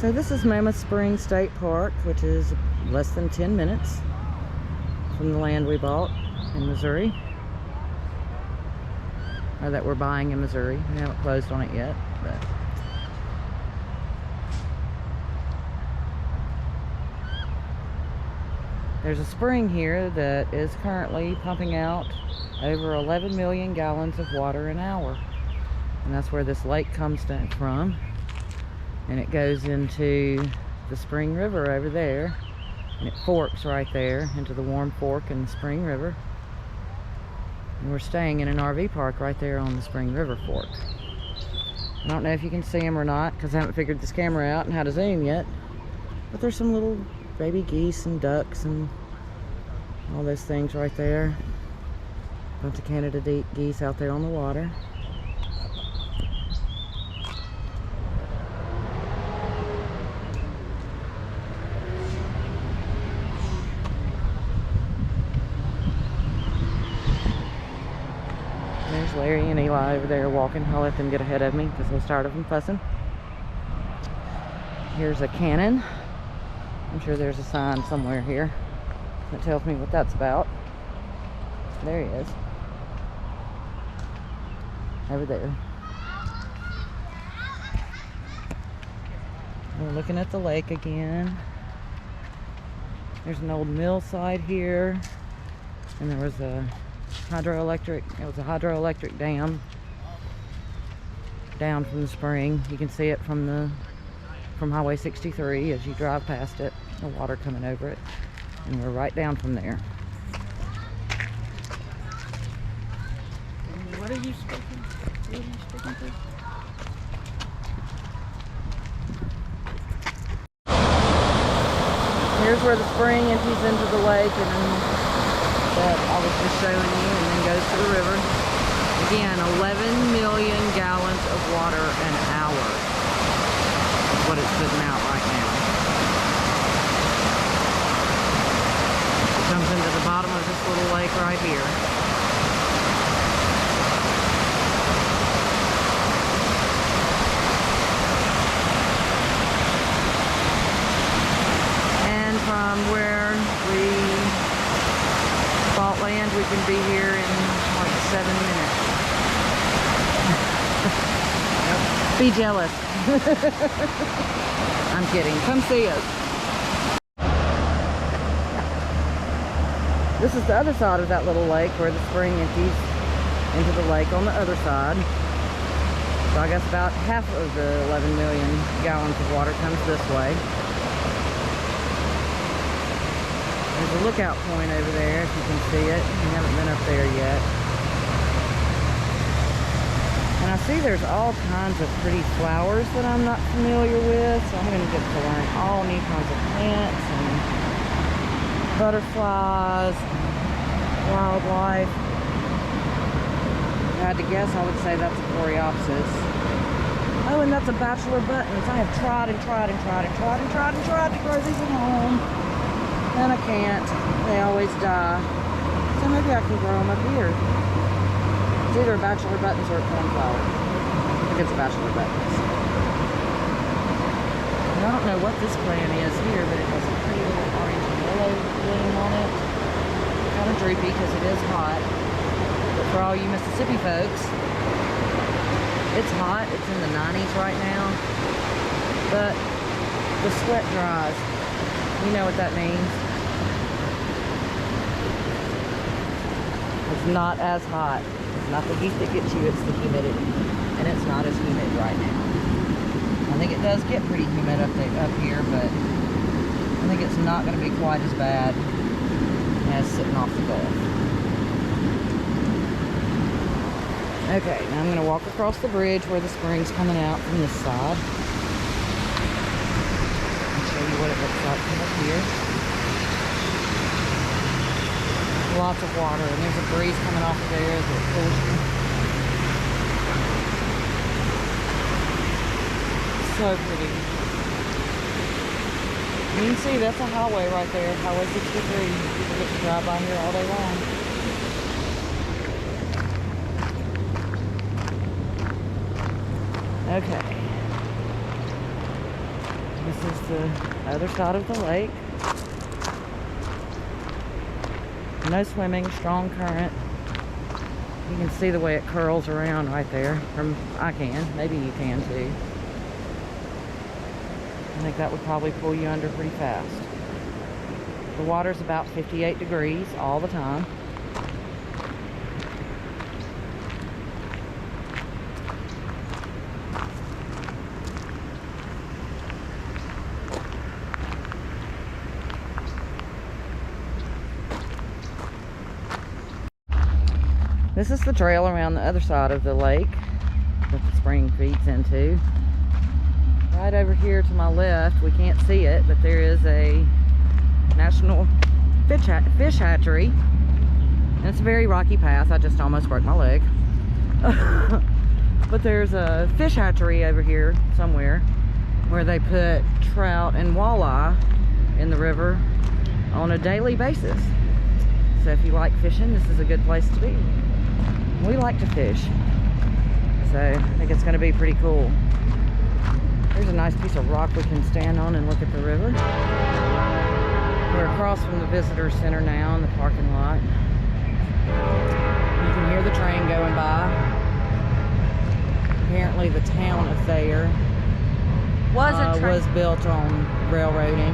So this is Mammoth Spring State Park, which is less than 10 minutes from the land we bought in Missouri, or that we're buying in Missouri. We haven't closed on it yet, but there's a spring here that is currently pumping out over 11 million gallons of water an hour, and that's where this lake comes from. And it goes into the Spring River over there, and it forks right there into the Warm Fork and the Spring River. And we're staying in an RV park right there on the Spring River fork. I don't know if you can see them or not, because I haven't figured this camera out and how to zoom yet, but there's some little baby geese and ducks and all those things right there. Bunch of Canada geese out there on the water. There's Larry and Eli over there walking. I'll let them get ahead of me because they'll start them fussing. Here's a cannon. I'm sure there's a sign somewhere here that tells me what that's about. There he is. Over there. We're looking at the lake again. There's an old mill site here, and there was a hydroelectric dam down from the spring. You can see it from Highway 63 as you drive past it, the water coming over it, and we're right down from there. What are you speaking? What are you speaking to? Here's where the spring empties into the lake, and then that I was just showing you, and then goes to the river. Again, 11 million gallons of water an hour is what it's putting out right now. It comes into the bottom of this little lake right here. And from where we bought land, we can be here in like 7 minutes. Be jealous. I'm kidding. Come see us. This is the other side of that little lake where the spring empties into the lake on the other side. So I guess about half of the 11 million gallons of water comes this way. There's a lookout point over there if you can see it. We haven't been up there yet. And I see there's all kinds of pretty flowers that I'm not familiar with, so I'm going to get to learn all new kinds of plants and butterflies, wildlife. If I had to guess, I would say that's a coreopsis. Oh, and that's a bachelor buttons. I have tried and tried and tried and tried and tried and tried to grow these at home, and I can't. They always die. So maybe I can grow them up here. It's either a bachelor buttons or a cornflower. I think it's a bachelor buttons. And I don't know what this plant is here, but it has a pretty little orange and yellow bloom on it. Kind of droopy because it is hot. But for all you Mississippi folks, it's hot. It's in the 90s right now. But the sweat dries. You know what that means. It's not as hot. It's not the heat that gets you, it's the humidity. And it's not as humid right now. I think it does get pretty humid up here, but I think it's not going to be quite as bad as sitting off the Gulf. Okay, now I'm going to walk across the bridge where the spring's coming out from this side. I'll show you what it looks like from up here. Lots of water, and there's a breeze coming off of there that pulls you. So pretty. You can see that's a highway right there, Highway 63. People get to drive by here all day long. Okay. This is the other side of the lake. No swimming, strong current. You can see the way it curls around right there. I can, maybe you can too. I think that would probably pull you under pretty fast. The water's about 58 degrees all the time. This is the trail around the other side of the lake that the spring feeds into. Right over here to my left, we can't see it, but there is a national fish hatchery. And it's a very rocky path. I just almost broke my leg. But there's a fish hatchery over here somewhere where they put trout and walleye in the river on a daily basis. So if you like fishing, this is a good place to be. We like to fish, so I think it's going to be pretty cool. There's a nice piece of rock we can stand on and look at the river. We're across from the visitor center now in the parking lot. You can hear the train going by. Apparently the town of Thayer was built on railroading.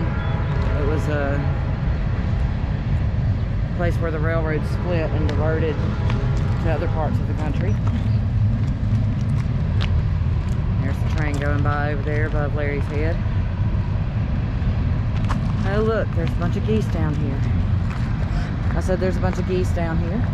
It was a place where the railroad split and diverted to other parts of the country. There's the train going by over there above Larry's head. Oh look, there's a bunch of geese down here. I said there's a bunch of geese down here.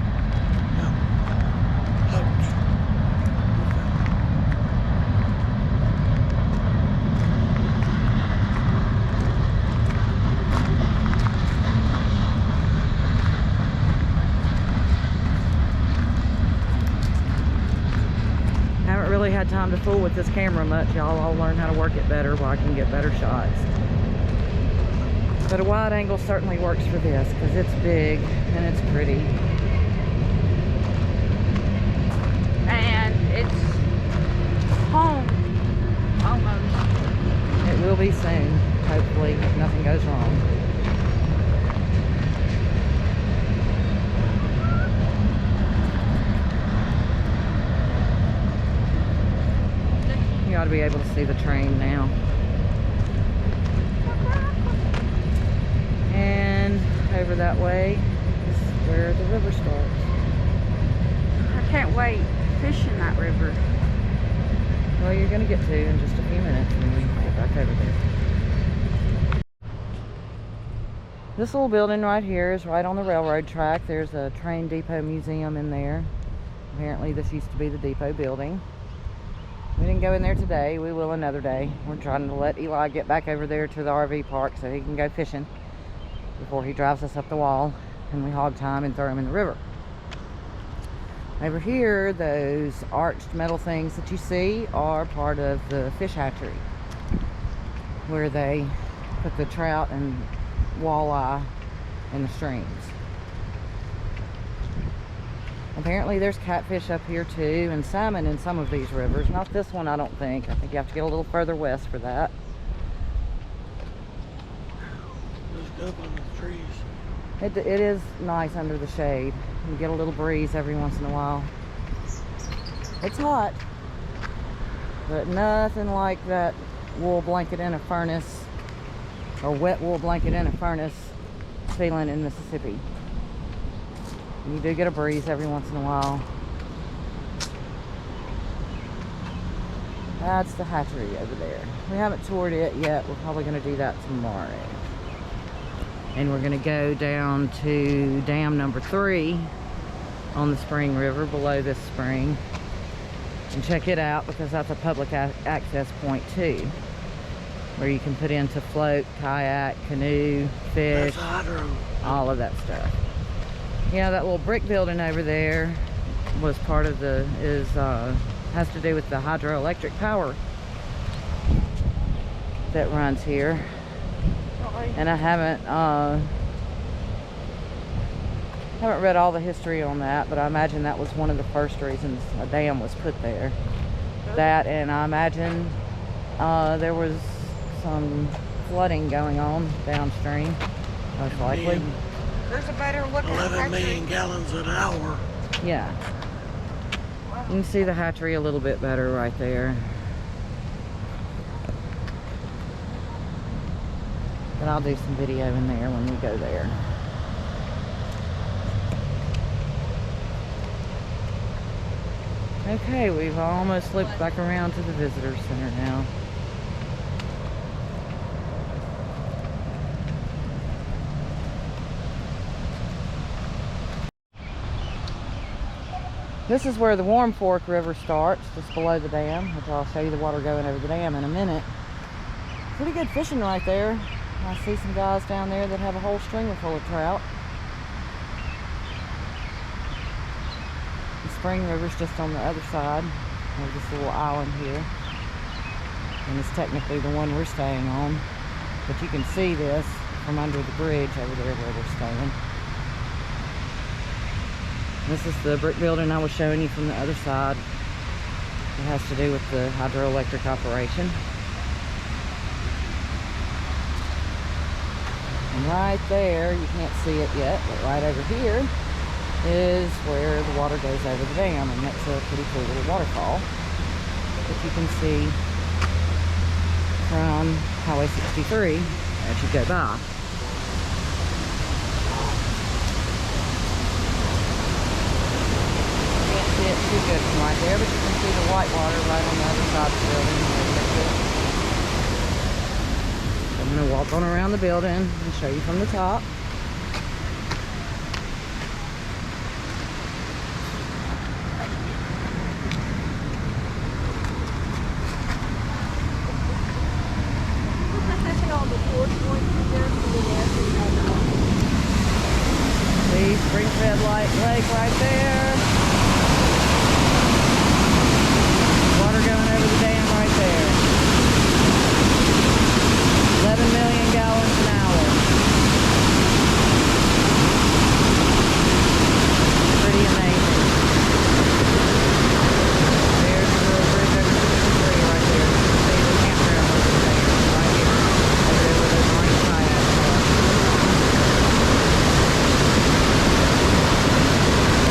Really had time to fool with this camera much, y'all. I'll learn how to work it better where I can get better shots. But a wide angle certainly works for this because it's big and it's pretty. And it's home almost. It will be soon, hopefully, if nothing goes wrong. You ought to be able to see the train now. And over that way is where the river starts. I can't wait to fish in that river. Well, you're going to get to in just a few minutes when we get back over there. This little building right here is right on the railroad track. There's a train depot museum in there. Apparently this used to be the depot building. We didn't go in there today. We will another day. We're trying to let Eli get back over there to the RV park so he can go fishing before he drives us up the wall and we hog time and throw him in the river. Over here, those arched metal things that you see are part of the fish hatchery where they put the trout and walleye in the streams. Apparently there's catfish up here too, and salmon in some of these rivers. Not this one, I don't think. I think you have to get a little further west for that. There's up on the trees. It is nice under the shade. You get a little breeze every once in a while. It's hot, but nothing like that wool blanket in a furnace or wet wool blanket in a furnace feeling in Mississippi. You do get a breeze every once in a while. That's the hatchery over there. We haven't toured it yet. We're probably going to do that tomorrow. And we're going to go down to dam number 3 on the Spring River below this spring and check it out because that's a public access point too, where you can put in to float, kayak, canoe, fish, all of that stuff. Yeah, that little brick building over there was part of the, has to do with the hydroelectric power that runs here. And I haven't read all the history on that, but I imagine that was one of the first reasons a dam was put there. That, and I imagine there was some flooding going on downstream, most likely. Being There's a better looking 11 million hatchery. gallons an hour. Yeah. You can see the hatchery a little bit better right there. But I'll do some video in there when we go there. Okay, we've almost looped back around to the visitor center now. This is where the Warm Fork River starts, just below the dam, which I'll show you the water going over the dam in a minute. Pretty good fishing right there. I see some guys down there that have a whole stringer full of trout. The Spring River's just on the other side of this little island here. And it's technically the one we're staying on. But you can see this from under the bridge over there where we're staying. This is the brick building I was showing you from the other side. It has to do with the hydroelectric operation. And right there, you can't see it yet, but right over here is where the water goes over the dam, and that's a pretty cool little waterfall that you can see from Highway 63 as you go by. See it too good from right there, but you can see the white water right on the other side of the building. So I'm going to walk on around the building and show you from the top. See Spring Fed Lake right there.